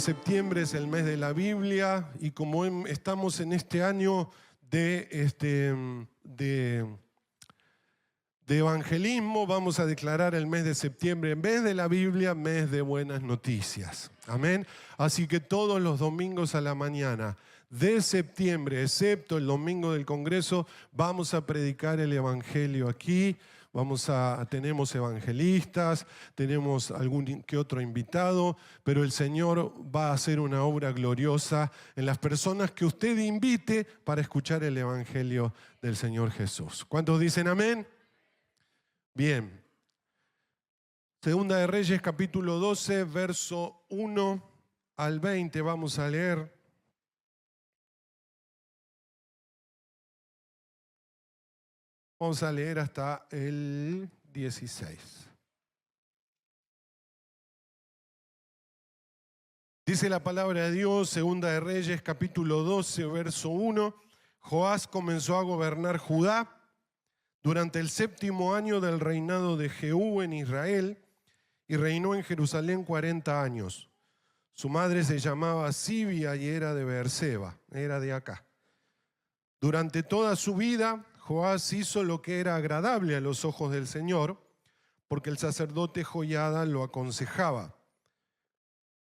septiembre es el mes de la Biblia y como estamos en este año de evangelismo, vamos a declarar el mes de septiembre, en vez de la Biblia, mes de buenas noticias. Amén. Así que todos los domingos a la mañana de septiembre, excepto el domingo del Congreso, vamos a predicar el Evangelio aquí. Tenemos evangelistas, tenemos algún que otro invitado, pero el Señor va a hacer una obra gloriosa en las personas que usted invite para escuchar el Evangelio del Señor Jesús. ¿Cuántos dicen amén? Bien. Segunda de Reyes, capítulo 12, verso 1 al 20, vamos a leer. Vamos a leer hasta el 16. Dice la palabra de Dios, Segunda de Reyes, capítulo 12, verso 1. Joás comenzó a gobernar Judá durante el 7º año del reinado de Jehú en Israel y reinó en Jerusalén 40 años. Su madre se llamaba Sibia y era de Beerseba, era de acá. Durante toda su vida, Joás hizo lo que era agradable a los ojos del Señor, porque el sacerdote Joiada lo aconsejaba.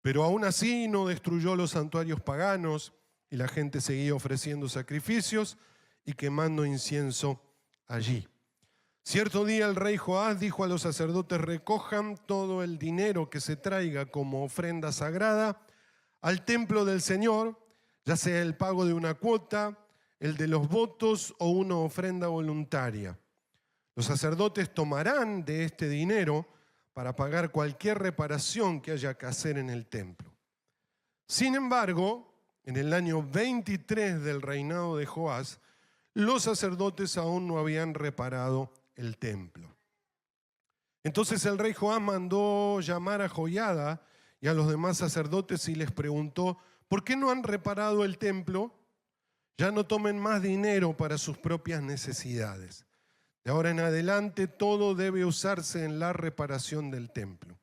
Pero aún así no destruyó los santuarios paganos y la gente seguía ofreciendo sacrificios y quemando incienso allí. Cierto día el rey Joás dijo a los sacerdotes: recojan todo el dinero que se traiga como ofrenda sagrada al templo del Señor, ya sea el pago de una cuota, el de los votos o una ofrenda voluntaria. Los sacerdotes tomarán de este dinero para pagar cualquier reparación que haya que hacer en el templo. Sin embargo, en el año 23 del reinado de Joás, los sacerdotes aún no habían reparado el templo. Entonces el rey Joás mandó llamar a Joiada y a los demás sacerdotes y les preguntó: ¿por qué no han reparado el templo? Ya no tomen más dinero para sus propias necesidades. De ahora en adelante todo debe usarse en la reparación del templo.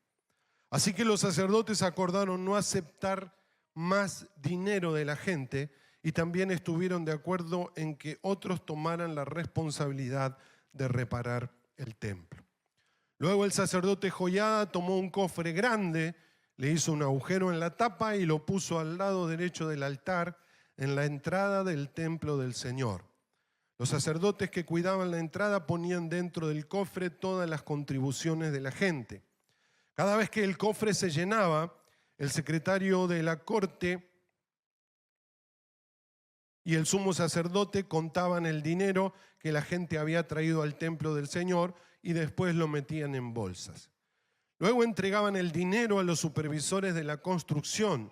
Así que los sacerdotes acordaron no aceptar más dinero de la gente y también estuvieron de acuerdo en que otros tomaran la responsabilidad de reparar el templo. Luego el sacerdote Joiada tomó un cofre grande, le hizo un agujero en la tapa y lo puso al lado derecho del altar, en la entrada del templo del Señor. Los sacerdotes que cuidaban la entrada ponían dentro del cofre todas las contribuciones de la gente. Cada vez que el cofre se llenaba, el secretario de la corte y el sumo sacerdote contaban el dinero que la gente había traído al templo del Señor y después lo metían en bolsas. Luego entregaban el dinero a los supervisores de la construcción,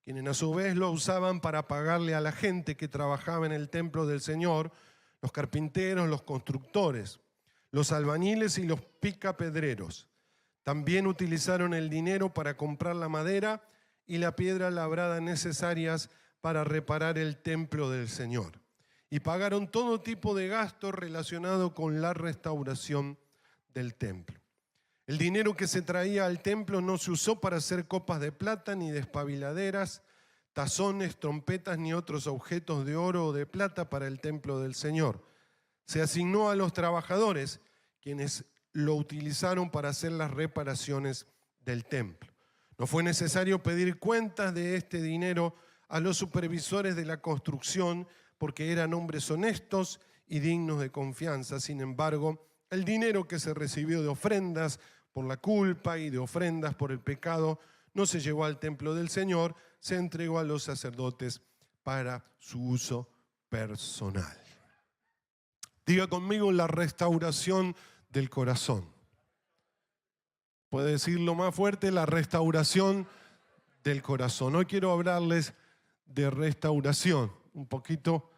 quienes a su vez lo usaban para pagarle a la gente que trabajaba en el templo del Señor, los carpinteros, los constructores, los albañiles y los picapedreros. También utilizaron el dinero para comprar la madera y la piedra labrada necesarias para reparar el templo del Señor. Y pagaron todo tipo de gastos relacionados con la restauración del templo. El dinero que se traía al templo no se usó para hacer copas de plata, ni despabiladeras, tazones, trompetas, ni otros objetos de oro o de plata para el templo del Señor. Se asignó a los trabajadores, quienes lo utilizaron para hacer las reparaciones del templo. No fue necesario pedir cuentas de este dinero a los supervisores de la construcción, porque eran hombres honestos y dignos de confianza. Sin embargo, el dinero que se recibió de ofrendas por la culpa y de ofrendas por el pecado no se llevó al templo del Señor, se entregó a los sacerdotes para su uso personal. Diga conmigo: la restauración del corazón. Puede decirlo más fuerte: la restauración del corazón. Hoy quiero hablarles de restauración. Un poquito,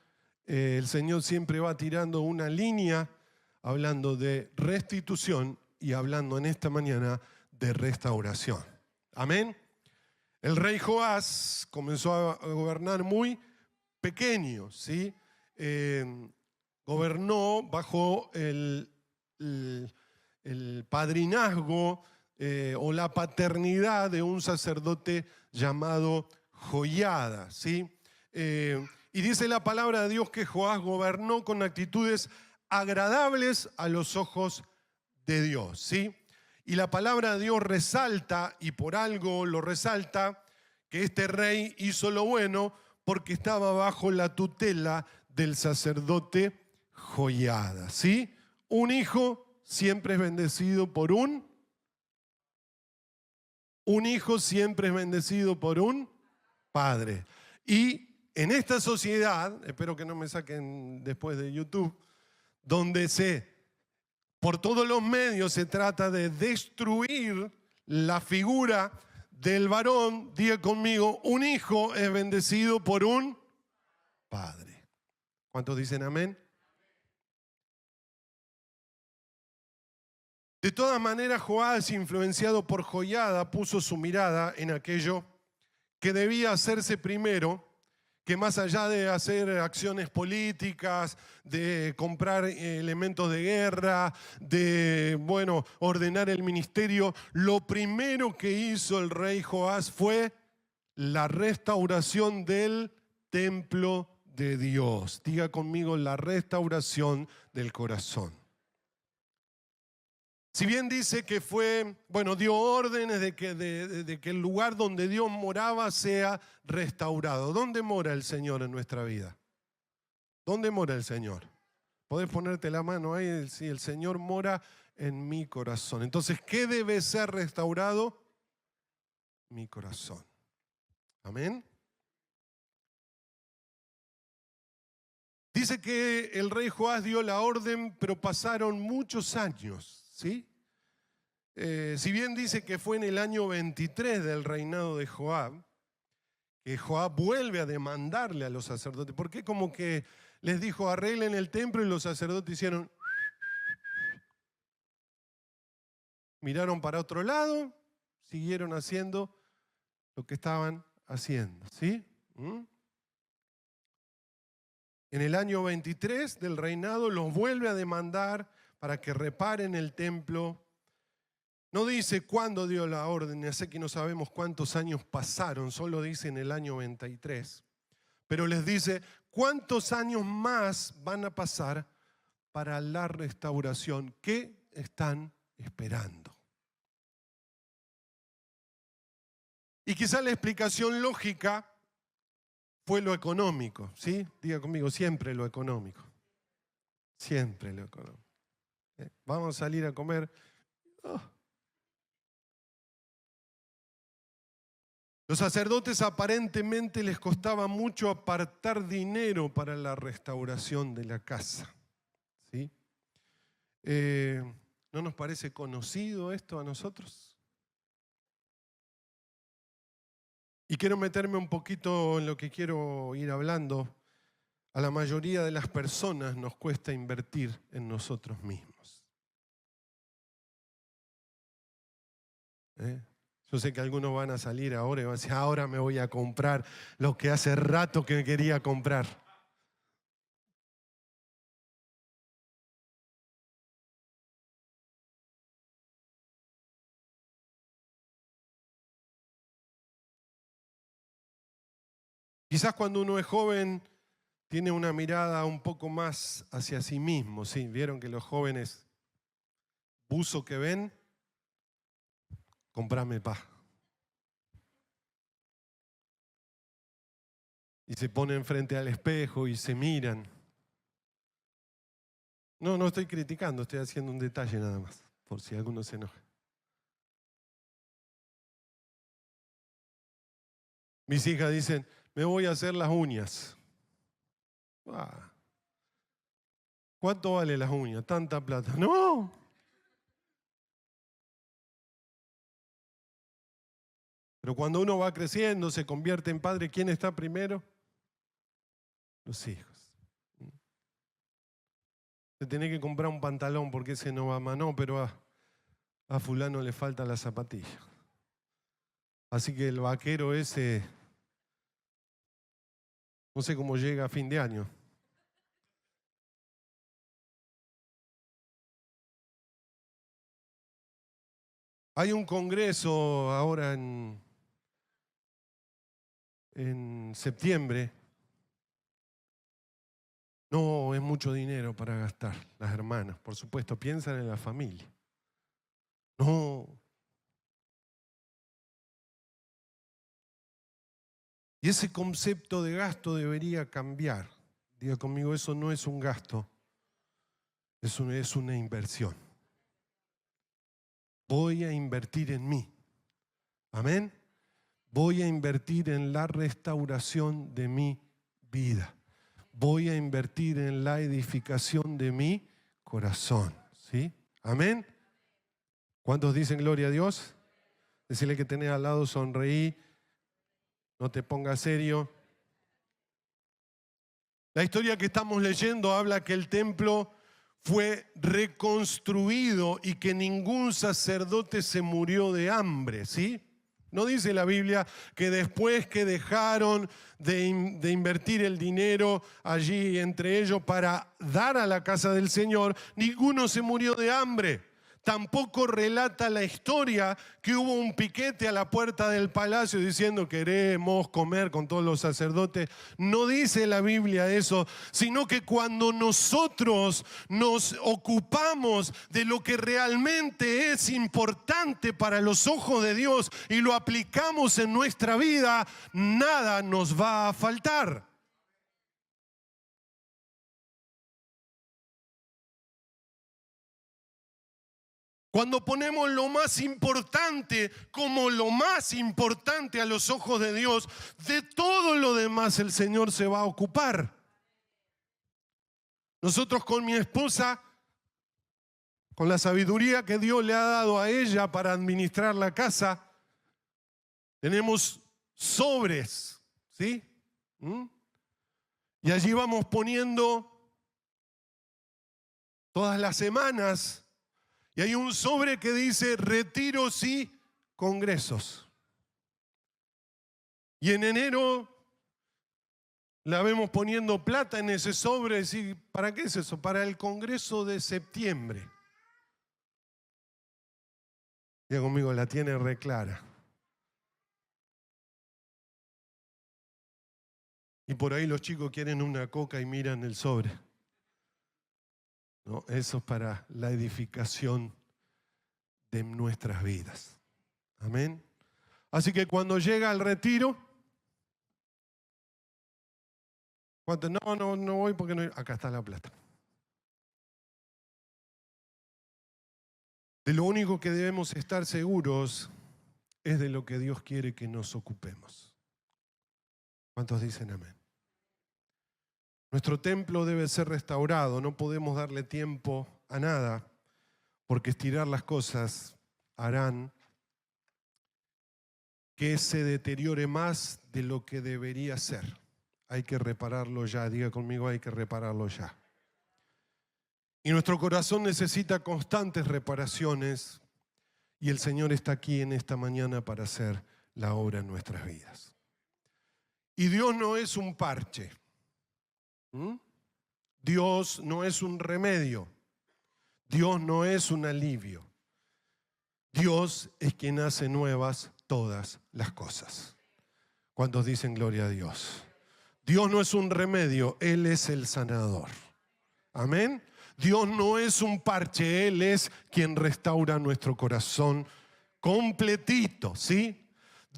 el Señor siempre va tirando una línea hablando de restitución y hablando en esta mañana de restauración. Amén. El rey Joás comenzó a gobernar muy pequeño, ¿sí? Gobernó bajo el padrinazgo o la paternidad de un sacerdote llamado Joiada, ¿sí? Y dice la palabra de Dios que Joás gobernó con actitudes agradables a los ojos de Dios, ¿sí? Y la palabra de Dios resalta, y por algo lo resalta, que este rey hizo lo bueno porque estaba bajo la tutela del sacerdote Joiada, ¿sí? Un hijo siempre es bendecido por un hijo siempre es bendecido por un padre. Y en esta sociedad, espero que no me saquen después de YouTube, donde por todos los medios se trata de destruir la figura del varón, diga conmigo, un hijo es bendecido por un padre. ¿Cuántos dicen amén? De todas maneras, Joás, influenciado por Joiada, puso su mirada en aquello que debía hacerse primero, que más allá de hacer acciones políticas, de comprar elementos de guerra, de, ordenar el ministerio, lo primero que hizo el rey Joás fue la restauración del templo de Dios. Diga conmigo, la restauración del corazón. Si bien dice que dio órdenes de que el lugar donde Dios moraba sea restaurado. ¿Dónde mora el Señor en nuestra vida? ¿Dónde mora el Señor? Podés ponerte la mano ahí, si el Señor mora en mi corazón. Entonces, ¿qué debe ser restaurado? Mi corazón. Amén. Dice que el rey Joás dio la orden, pero pasaron muchos años, ¿sí? Si bien dice que fue en el año 23 del reinado de Joab, que Joab vuelve a demandarle a los sacerdotes, porque como que les dijo arreglen el templo y los sacerdotes hicieron, miraron para otro lado, siguieron haciendo lo que estaban haciendo, ¿sí? En el año 23 del reinado los vuelve a demandar para que reparen el templo. No dice cuándo dio la orden, así que no sabemos cuántos años pasaron, solo dice en el año 23. Pero les dice cuántos años más van a pasar para la restauración. ¿Qué están esperando? Y quizá la explicación lógica fue lo económico, ¿sí? Diga conmigo, siempre lo económico. Siempre lo económico. Vamos a salir a comer. Oh. Los sacerdotes aparentemente les costaba mucho apartar dinero para la restauración de la casa, ¿sí? ¿No nos parece conocido esto a nosotros? Y quiero meterme un poquito en lo que quiero ir hablando. A la mayoría de las personas nos cuesta invertir en nosotros mismos. Yo sé que algunos van a salir ahora y van a decir, ahora me voy a comprar lo que hace rato que quería comprar. Quizás cuando uno es joven tiene una mirada un poco más hacia sí mismo, ¿sí? Vieron que los jóvenes, buzo que ven, comprame paz. Y se ponen frente al espejo y se miran. No estoy criticando, estoy haciendo un detalle nada más, por si alguno se enoja. Mis hijas dicen, me voy a hacer las uñas. ¿Cuánto vale las uñas? Tanta plata. No. Pero cuando uno va creciendo, se convierte en padre, ¿quién está primero? Los hijos. Se tiene que comprar un pantalón porque ese no va más, no, pero a fulano le falta la zapatilla. Así que el vaquero ese, no sé cómo llega a fin de año. Hay un congreso ahora en septiembre. No es mucho dinero para gastar, las hermanas, por supuesto, piensan en la familia. No. Y ese concepto de gasto debería cambiar. Diga conmigo, eso no es un gasto, es una inversión. Voy a invertir en mí. Amén. Voy a invertir en la restauración de mi vida. Voy a invertir en la edificación de mi corazón. ¿Sí? Amén. ¿Cuántos dicen gloria a Dios? Decirle que tenés al lado, sonreí, no te pongas serio. La historia que estamos leyendo habla que el templo fue reconstruido y que ningún sacerdote se murió de hambre, ¿sí? No dice la Biblia que después que dejaron de invertir el dinero allí entre ellos para dar a la casa del Señor, ninguno se murió de hambre. Tampoco relata la historia que hubo un piquete a la puerta del palacio diciendo queremos comer con todos los sacerdotes. No dice la Biblia eso, sino que cuando nosotros nos ocupamos de lo que realmente es importante para los ojos de Dios y lo aplicamos en nuestra vida, nada nos va a faltar. Cuando ponemos lo más importante como lo más importante a los ojos de Dios, de todo lo demás el Señor se va a ocupar. Nosotros con mi esposa, con la sabiduría que Dios le ha dado a ella para administrar la casa, tenemos sobres, ¿sí? Y allí vamos poniendo todas las semanas. Y hay un sobre que dice retiros y congresos. Y en enero la vemos poniendo plata en ese sobre. ¿Sí? ¿Para qué es eso? Para el congreso de septiembre. Diga conmigo, la tiene re clara. Y por ahí los chicos quieren una coca y miran el sobre. No, eso es para la edificación de nuestras vidas. Amén. Así que cuando llega el retiro, no voy porque no. Acá está la plata. De lo único que debemos estar seguros es de lo que Dios quiere que nos ocupemos. ¿Cuántos dicen amén? Nuestro templo debe ser restaurado, no podemos darle tiempo a nada, porque estirar las cosas harán que se deteriore más de lo que debería ser. Hay que repararlo ya, diga conmigo, hay que repararlo ya. Y nuestro corazón necesita constantes reparaciones y el Señor está aquí en esta mañana para hacer la obra en nuestras vidas. Y Dios no es un parche. Dios no es un remedio. Dios no es un alivio. Dios es quien hace nuevas todas las cosas. ¿Cuántos dicen gloria a Dios? Dios no es un remedio, Él es el sanador. Amén. Dios no es un parche, Él es quien restaura nuestro corazón completito, ¿sí?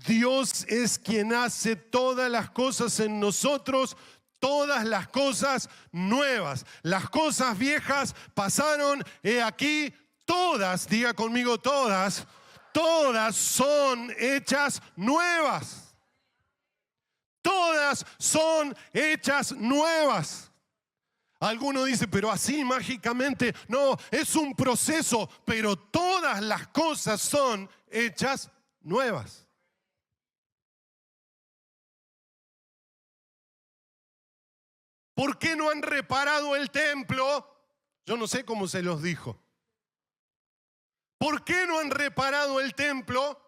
Dios es quien hace todas las cosas en nosotros, todas las cosas nuevas. Las cosas viejas pasaron, he aquí, todas, diga conmigo todas son hechas nuevas. Todas son hechas nuevas. Alguno dice, pero así mágicamente, no, es un proceso, pero todas las cosas son hechas nuevas. ¿Por qué no han reparado el templo? Yo no sé cómo se los dijo. ¿Por qué no han reparado el templo?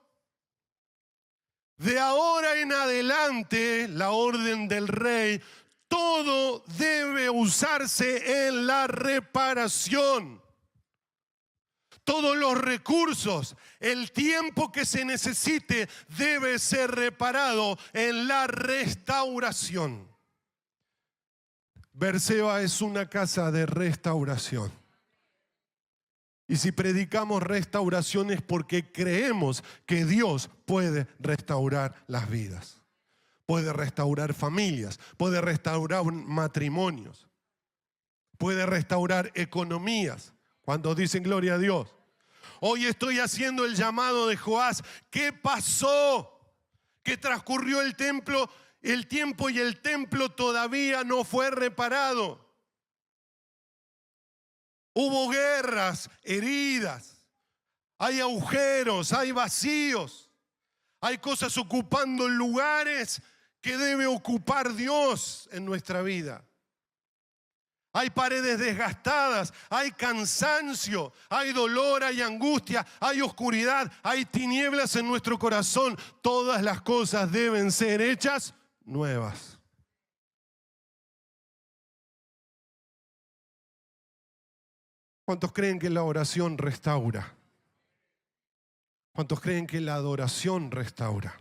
De ahora en adelante, la orden del rey, todo debe usarse en la reparación. todos los recursos, el tiempo que se necesite debe ser reparado en la restauración. Berseba es una casa de restauración. Y si predicamos restauración es porque creemos que Dios puede restaurar las vidas. Puede restaurar familias, puede restaurar matrimonios, puede restaurar economías. ¿Cuántos dicen gloria a Dios? Hoy estoy haciendo el llamado de Joás. ¿Qué pasó? Que transcurrió el tiempo y el templo todavía no fue reparado. Hubo guerras, heridas, hay agujeros, hay vacíos, hay cosas ocupando lugares que debe ocupar Dios en nuestra vida. Hay paredes desgastadas, hay cansancio, hay dolor, hay angustia, hay oscuridad, hay tinieblas en nuestro corazón. Todas las cosas deben ser hechas nuevas. ¿Cuántos creen que la oración restaura? ¿Cuántos creen que la adoración restaura?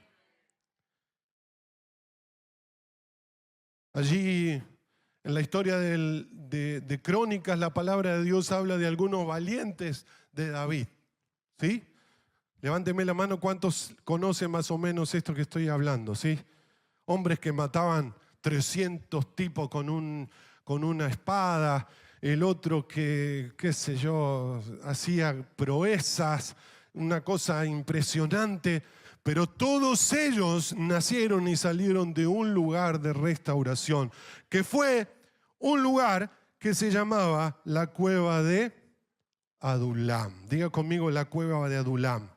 Allí en la historia de Crónicas, la palabra de Dios habla de algunos valientes de David. ¿Sí? Levánteme la mano, ¿cuántos conocen más o menos esto que estoy hablando? ¿Sí? Hombres que mataban 300 tipos con una espada, el otro que, qué sé yo, hacía proezas, una cosa impresionante, pero todos ellos nacieron y salieron de un lugar de restauración, que fue un lugar que se llamaba la cueva de Adulam. Diga conmigo, la cueva de Adulam.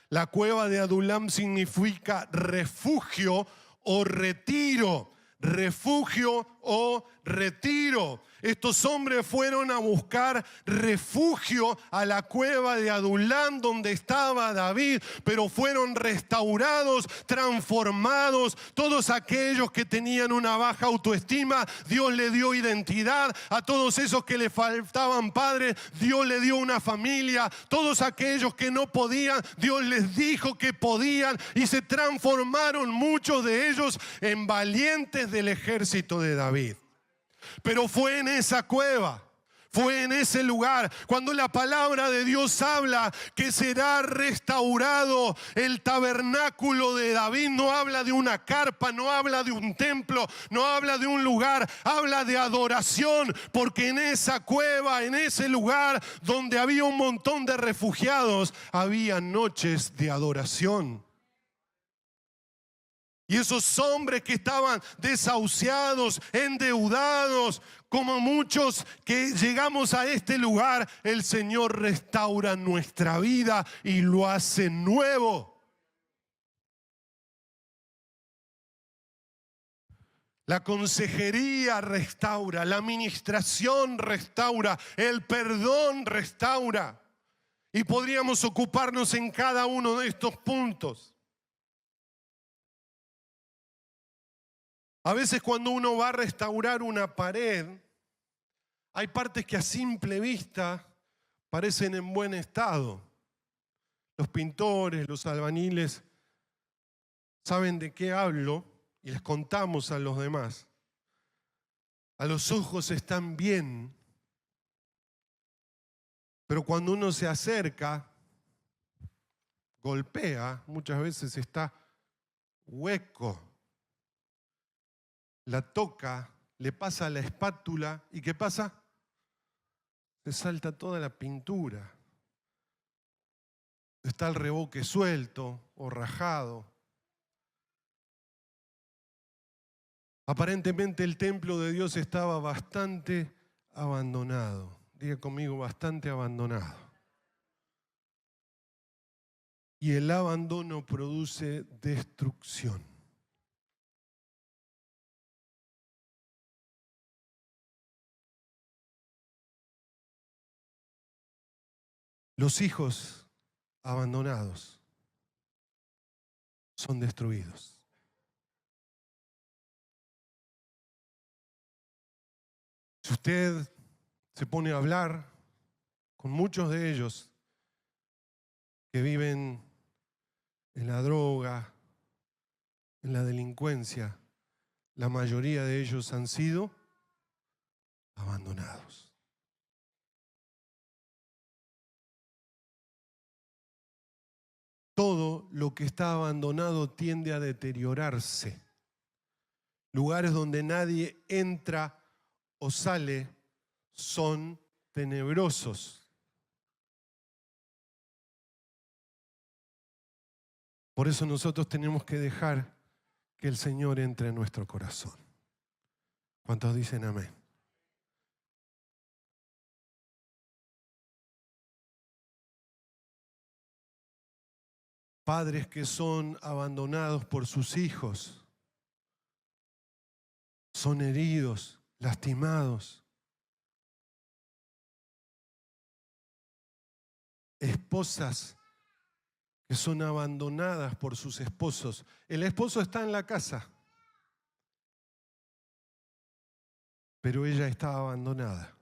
La cueva de Adulam significa refugio o retiro. Refugio o retiro. Estos hombres fueron a buscar refugio a la cueva de Adulam donde estaba David, pero fueron restaurados, transformados. Todos aquellos que tenían una baja autoestima, Dios le dio identidad. A todos esos que le faltaban padres, Dios le dio una familia. Todos aquellos que no podían, Dios les dijo que podían y se transformaron muchos de ellos en valientes del ejército de David. Pero fue en esa cueva, fue en ese lugar, cuando la palabra de Dios habla que será restaurado el tabernáculo de David. No habla de una carpa, no habla de un templo, no habla de un lugar, habla de adoración, porque en esa cueva, en ese lugar donde había un montón de refugiados, había noches de adoración. Y esos hombres que estaban desahuciados, endeudados, como muchos que llegamos a este lugar, el Señor restaura nuestra vida y lo hace nuevo. La consejería restaura, la administración restaura, el perdón restaura. Y podríamos ocuparnos en cada uno de estos puntos. A veces cuando uno va a restaurar una pared, hay partes que a simple vista parecen en buen estado. Los pintores, los albañiles saben de qué hablo y les contamos a los demás. A los ojos están bien, pero cuando uno se acerca, golpea, muchas veces está hueco. La toca, le pasa la espátula y ¿qué pasa? Se salta toda la pintura. Está el revoque suelto o rajado. Aparentemente el templo de Dios estaba bastante abandonado. Diga conmigo, bastante abandonado. Y el abandono produce destrucción. Los hijos abandonados son destruidos. Si usted se pone a hablar con muchos de ellos, que viven en la droga, en la delincuencia, la mayoría de ellos han sido abandonados. Todo lo que está abandonado tiende a deteriorarse. Lugares donde nadie entra o sale son tenebrosos. Por eso nosotros tenemos que dejar que el Señor entre en nuestro corazón. ¿Cuántos dicen amén? Padres que son abandonados por sus hijos, son heridos, lastimados. Esposas que son abandonadas por sus esposos. El esposo está en la casa, pero ella está abandonada.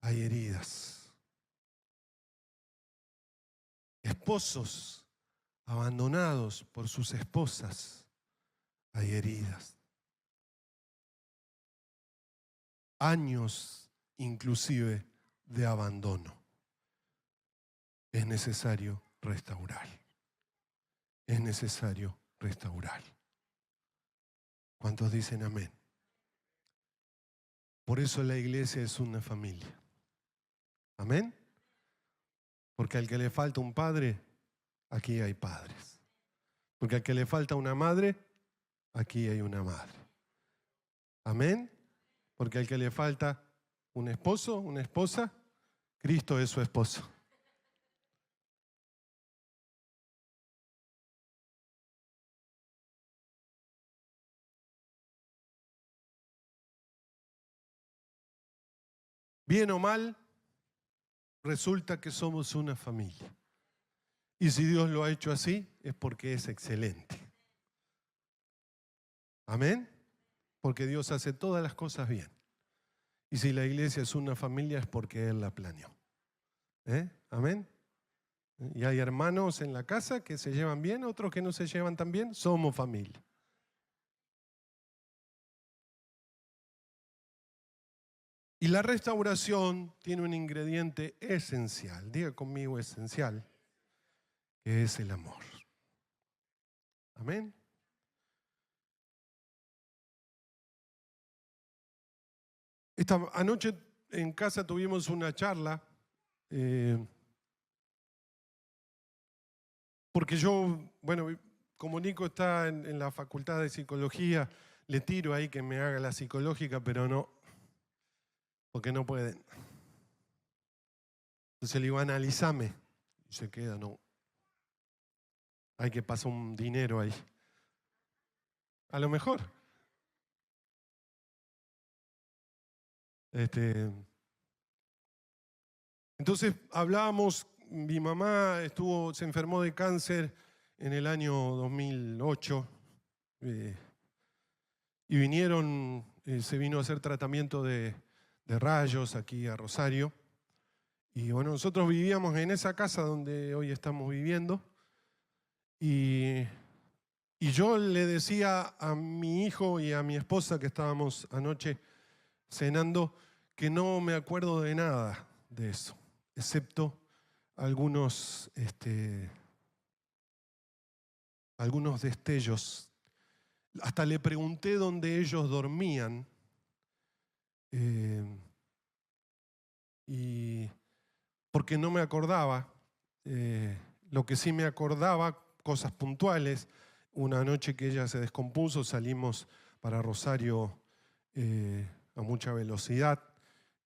Hay heridas. Esposos abandonados por sus esposas. Hay heridas. Años inclusive de abandono. Es necesario restaurar. Es necesario restaurar. ¿Cuántos dicen amén? Por eso la iglesia es una familia. ¿Amén? Porque al que le falta un padre, aquí hay padres. Porque al que le falta una madre, aquí hay una madre. ¿Amén? Porque al que le falta un esposo, una esposa, Cristo es su esposo. Bien o mal, resulta que somos una familia. Y si Dios lo ha hecho así, es porque es excelente. ¿Amén? Porque Dios hace todas las cosas bien. Y si la iglesia es una familia, es porque Él la planeó. ¿Amén? Y hay hermanos en la casa que se llevan bien, otros que no se llevan tan bien. Somos familia. Y la restauración tiene un ingrediente esencial, diga conmigo esencial, que es el amor. Amén. Esta anoche en casa tuvimos una charla, porque yo, bueno, como Nico está en la facultad de psicología, le tiro ahí que me haga la psicológica, pero no, porque no pueden. Entonces le digo, analízame. Y se queda, no. Hay que pasar un dinero ahí. A lo mejor. Entonces hablábamos, mi mamá se enfermó de cáncer en el año 2008 y vinieron, se vino a hacer tratamiento de rayos aquí a Rosario. Y bueno, nosotros vivíamos en esa casa donde hoy estamos viviendo. Y yo le decía a mi hijo y a mi esposa que estábamos anoche cenando que no me acuerdo de nada de eso, excepto algunos destellos. Hasta le pregunté dónde ellos dormían y porque no me acordaba. Lo que sí me acordaba, cosas puntuales. Una noche que ella se descompuso, salimos para Rosario a mucha velocidad.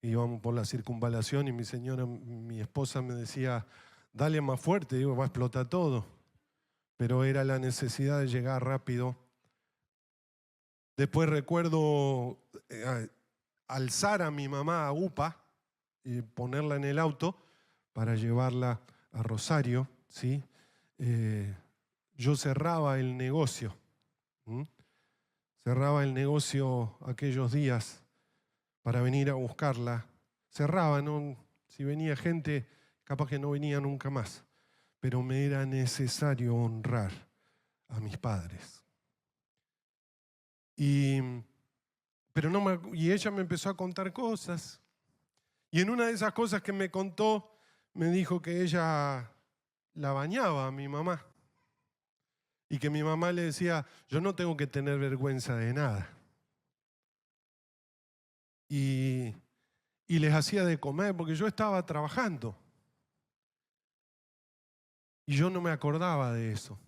Íbamos por la circunvalación y mi esposa me decía, dale más fuerte, digo, va a explotar todo. Pero era la necesidad de llegar rápido. Después recuerdo alzar a mi mamá a UPA y ponerla en el auto para llevarla a Rosario, ¿sí? Yo cerraba el negocio. Cerraba el negocio aquellos días para venir a buscarla. Cerraba, ¿no? Si venía gente, capaz que no venía nunca más. pero me era necesario honrar a mis padres. Y ella me empezó a contar cosas. Y en una de esas cosas que me contó, me dijo que ella la bañaba a mi mamá. Y que mi mamá le decía, yo no tengo que tener vergüenza de nada. Y les hacía de comer porque yo estaba trabajando. Y yo no me acordaba de eso.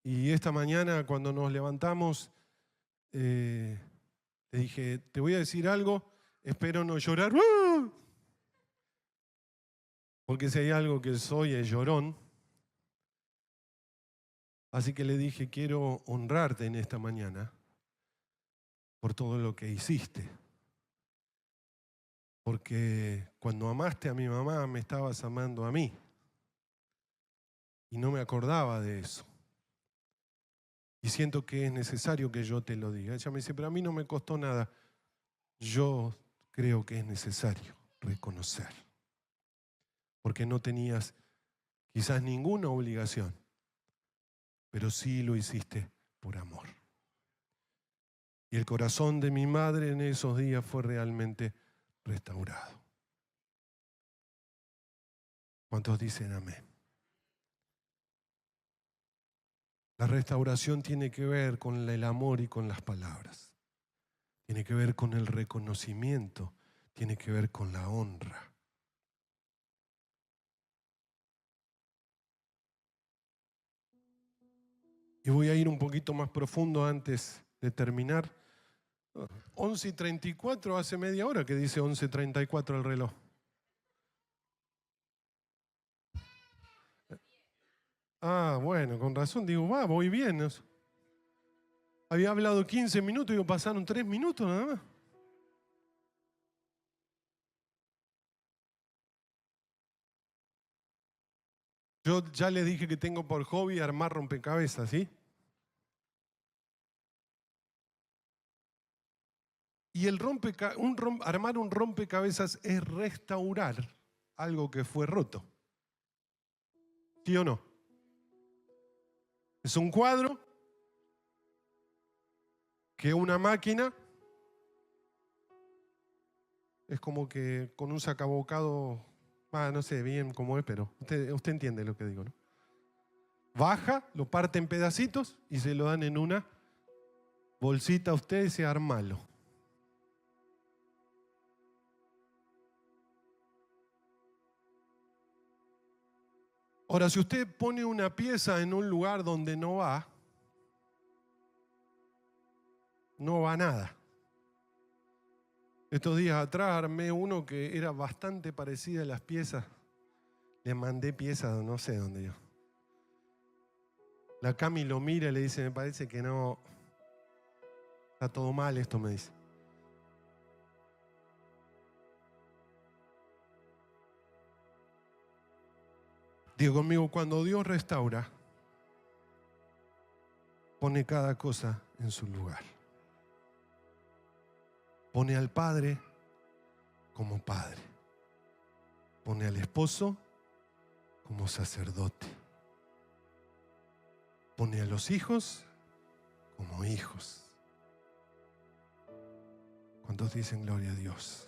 Y esta mañana cuando nos levantamos, le dije, te voy a decir algo, espero no llorar. ¡Uh! Porque si hay algo que soy es llorón. Así que le dije, quiero honrarte en esta mañana por todo lo que hiciste. Porque cuando amaste a mi mamá, me estabas amando a mí. Y no me acordaba de eso. Y siento que es necesario que yo te lo diga. Ella me dice, pero a mí no me costó nada. Yo creo que es necesario reconocer. Porque no tenías quizás ninguna obligación, pero sí lo hiciste por amor. Y el corazón de mi madre en esos días fue realmente restaurado. ¿Cuántos dicen amén? La restauración tiene que ver con el amor y con las palabras. Tiene que ver con el reconocimiento. Tiene que ver con la honra. Y voy a ir un poquito más profundo antes de terminar. 11:34, hace media hora que dice 11:34 el reloj. Ah, bueno, con razón, digo, voy bien. Había hablado 15 minutos y pasaron 3 minutos nada más. Yo ya les dije que tengo por hobby armar rompecabezas, ¿sí? Y armar un rompecabezas es restaurar algo que fue roto. ¿Sí o no? Es un cuadro que una máquina es como que con un sacabocado, no sé bien cómo es, pero usted entiende lo que digo, ¿no? Baja, lo parte en pedacitos y se lo dan en una bolsita a usted y dice, armalo. Ahora, si usted pone una pieza en un lugar donde no va nada. Estos días atrás armé uno que era bastante parecido a las piezas. Le mandé piezas, no sé dónde yo. La Cami lo mira y le dice, me parece que no, está todo mal esto, me dice. Digo conmigo, cuando Dios restaura, pone cada cosa en su lugar. Pone al padre como padre. Pone al esposo como sacerdote. Pone a los hijos como hijos. ¿Cuántos dicen gloria a Dios?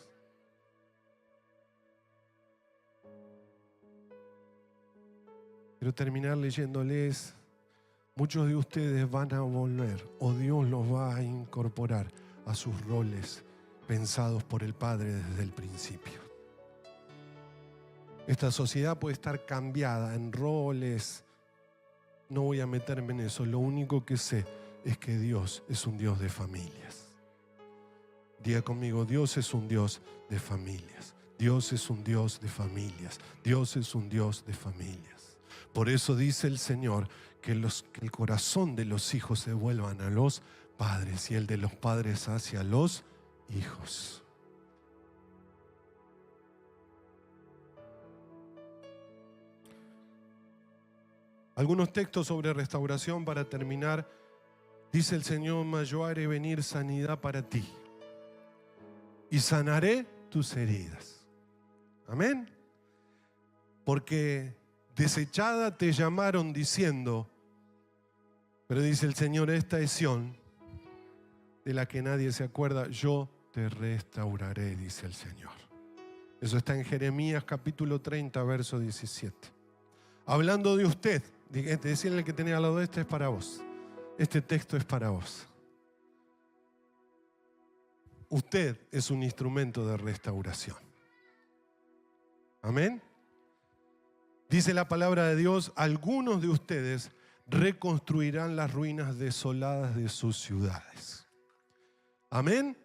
Quiero terminar leyéndoles. Muchos de ustedes van a volver o Dios los va a incorporar a sus roles pensados por el Padre desde el principio. Esta sociedad puede estar cambiada en roles. No voy a meterme en eso. Lo único que sé es que Dios es un Dios de familias. Diga conmigo, Dios es un Dios de familias. Dios es un Dios de familias. Dios es un Dios de familias. Por eso dice el Señor que el corazón de los hijos se vuelvan a los padres y el de los padres hacia los hijos. Algunos textos sobre restauración para terminar. Dice el Señor, mas yo haré venir sanidad para ti y sanaré tus heridas. Amén. Porque Desechada te llamaron diciendo, pero dice el Señor, esta es Sión, de la que nadie se acuerda, yo te restauraré, dice el Señor. Eso está en Jeremías capítulo 30, verso 17. Hablando de usted, decirle que tenía al lado, este es para vos. Este texto es para vos. Usted es un instrumento de restauración. Amén. Dice la palabra de Dios, algunos de ustedes reconstruirán las ruinas desoladas de sus ciudades. Amén.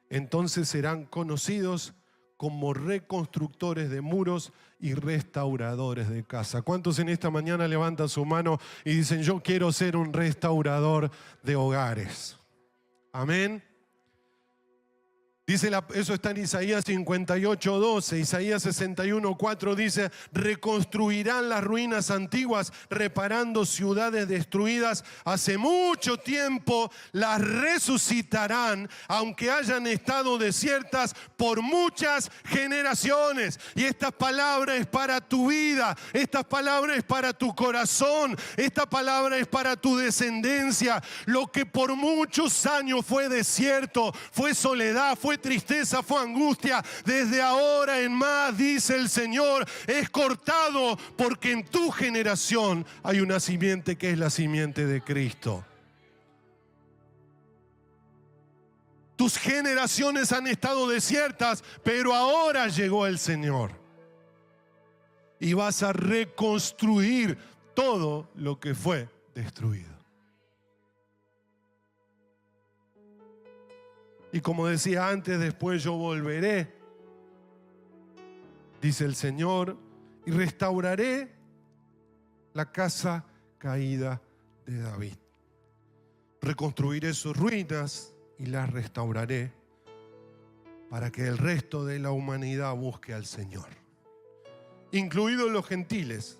Entonces serán conocidos como reconstructores de muros y restauradores de casa. ¿Cuántos en esta mañana levantan su mano y dicen, yo quiero ser un restaurador de hogares? Amén. Dice eso está en Isaías 58:12, Isaías 61:4 dice, reconstruirán las ruinas antiguas, reparando ciudades destruidas hace mucho tiempo, las resucitarán, aunque hayan estado desiertas por muchas generaciones. Y esta palabra es para tu vida, esta palabra es para tu corazón, esta palabra es para tu descendencia. Lo que por muchos años fue desierto, fue soledad, fue tristeza, fue angustia, desde ahora en más, dice el Señor, es cortado, porque en tu generación hay una simiente que es la simiente de Cristo. Tus generaciones han estado desiertas, pero ahora llegó el Señor. Y vas a reconstruir todo lo que fue destruido. Y como decía antes, después yo volveré, dice el Señor, y restauraré la casa caída de David. Reconstruiré sus ruinas y las restauraré para que el resto de la humanidad busque al Señor. Incluidos los gentiles,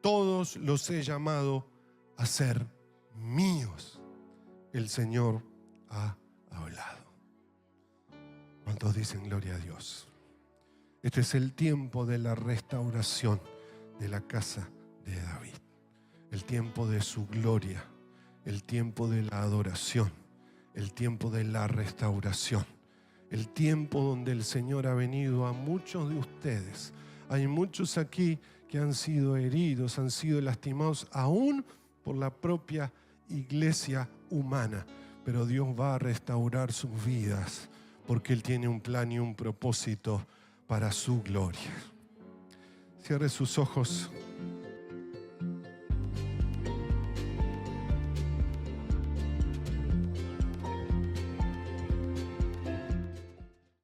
todos los he llamado a ser míos. El Señor ha hablado. ¿Cuántos dicen gloria a Dios? Este es el tiempo de la restauración de la casa de David. El tiempo de su gloria, el tiempo de la adoración, el tiempo de la restauración, el tiempo donde el Señor ha venido a muchos de ustedes. Hay muchos aquí que han sido heridos, han sido lastimados, aún por la propia iglesia humana. Pero Dios va a restaurar sus vidas, porque Él tiene un plan y un propósito para su gloria. Cierre sus ojos.